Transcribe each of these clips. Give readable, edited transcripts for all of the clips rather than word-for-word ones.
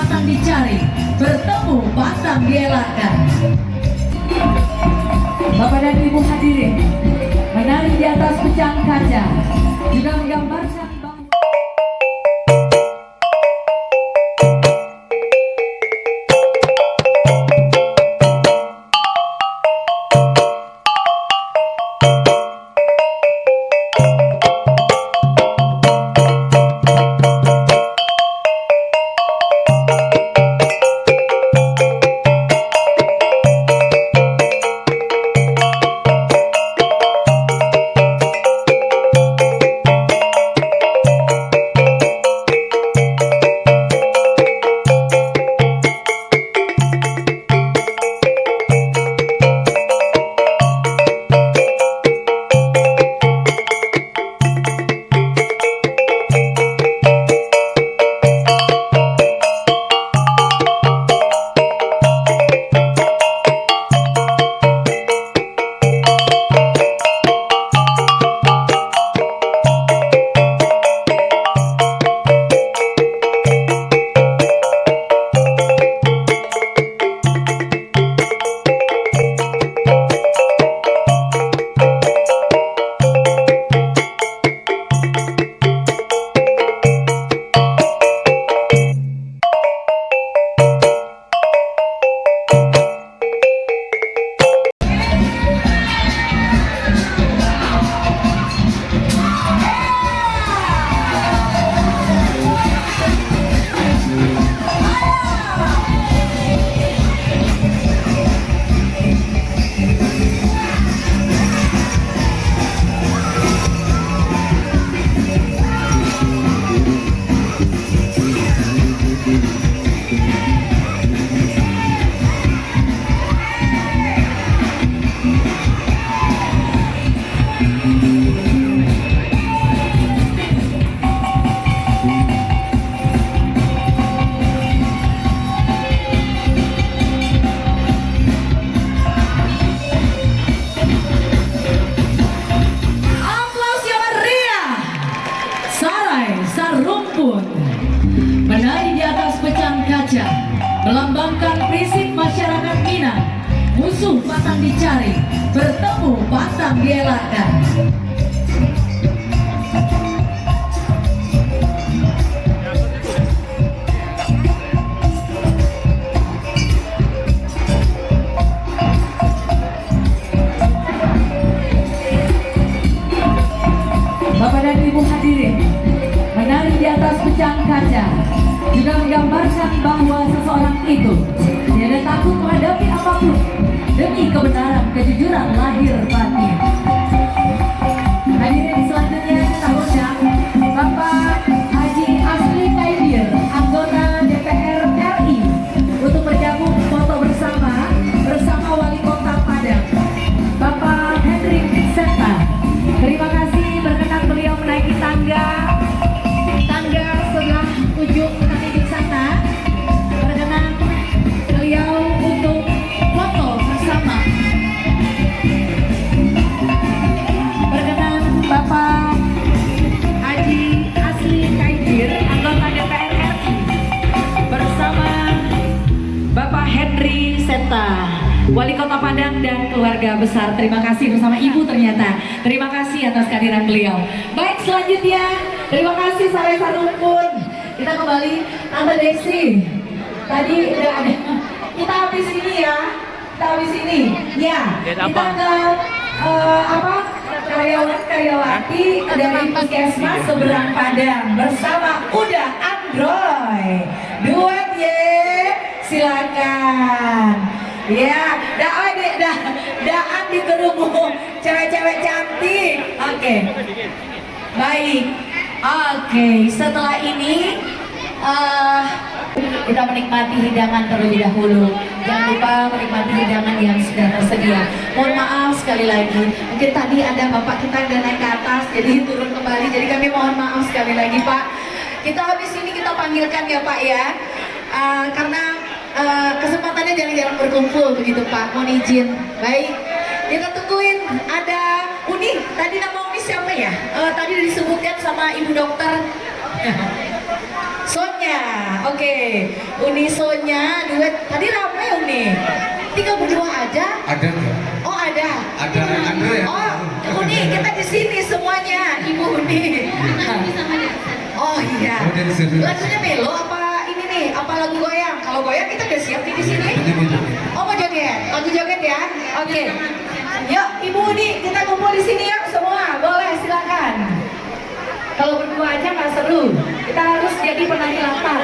pasang dicari, bertemu pasang dielakkan. Bapak dan Ibu hadirin, menari di atas pecahan kaca juga menggambarkan bahwa menari di atas pecahan kaca melambangkan prinsip masyarakat Minang. Musuh pasang dicari, bertemu pasang dielakkan. Bapak dan Ibu hadirin, menari di atas pecahan kaca juga menggambarkan bahwa seseorang itu tidak takut menghadapi apapun demi kebenaran, kejujuran lahir batin. Hadirin selanjutnya kita undang Bapak Haji Asli Kaidir, anggota DPR RI, untuk bergabung foto bersama Wali Kota Padang, Bapak Hendrik Seta. Terima kasih, berkenan beliau menaiki tangga sebelah ujung kami di sana. Berkenan beliau untuk foto bersama. Berkenan Bapak Haji Asli Kaidir, anggota DPR RI, bersama Bapak Henry Seta, Wali Kota Padang dan keluarga besar. Terima kasih, bersama Ibu ternyata. Terima kasih atas kehadiran beliau. Baik, selanjutnya terima kasih Saresa Rumpun. Kita kembali Tante Desi. Tadi udah ada. Kita habis ini ya. Kita habis ini. Ya. Kita ke karyawati dari Puskesmas Seberang Padang bersama Uda Android. Duet ye. Silakan. Ya, daan di kerumuh cewek-cewek cantik. Oke. Baik. Oke, setelah ini kita menikmati hidangan terlebih dahulu. Jangan lupa menikmati hidangan yang sudah tersedia. Mohon maaf sekali lagi, mungkin tadi ada bapak kita yang naik ke atas, jadi turun kembali. Jadi kami mohon maaf sekali lagi Pak. Kita habis ini kita panggilkan ya Pak ya, karena kesempatannya jarang-jarang berkumpul begitu Pak. Mohon izin. Baik, kita tungguin ada Uni. Tadi nama Uni siapa ya? Tadi disebutkan sama Ibu Dokter Sonia. ya. Oke, Unisonya duet. Tadi rame Uni. Tinggal berdua aja. Ada nggak? Oh ada. Ada ya. Oh Uni kita di sini semuanya. Ibu Uni. Oh iya. Oh, dari sini. Lagunya melo apa ini nih? Apa lagu goyang? Kalau goyang kita udah siap di sini. Ini mau joget. Oh mau joget? Lagu joget ya? Oke. Yuk Ibu Uni kita kumpul di sini yuk semua. Boleh silakan. Kalau berdua aja nggak seru. Kita harus jadi penari latar.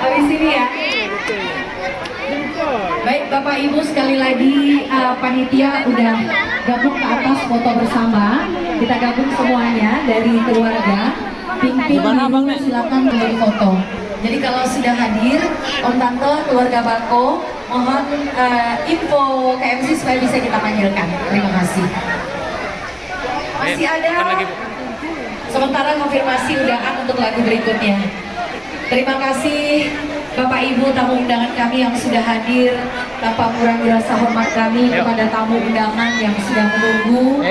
Habis ini ya. Baik Bapak Ibu sekali lagi panitia udah gabung ke atas foto bersama. Kita gabung semuanya dari keluarga. Pimpin Ibu silakan menjadi foto. Jadi kalau sudah hadir Om Tante keluarga Bako mohon info ke MC supaya bisa kita panggilkan. Terima kasih. Masih ada. Sementara konfirmasi undangan untuk lagu berikutnya. Terima kasih Bapak Ibu tamu undangan kami yang sudah hadir. Tanpa kurangi rasa hormat kami kepada tamu undangan yang sudah menunggu.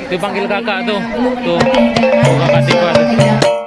Dipanggil kakak tuh. Belum Tuh. menikmati hidangan. Makasih, Pak.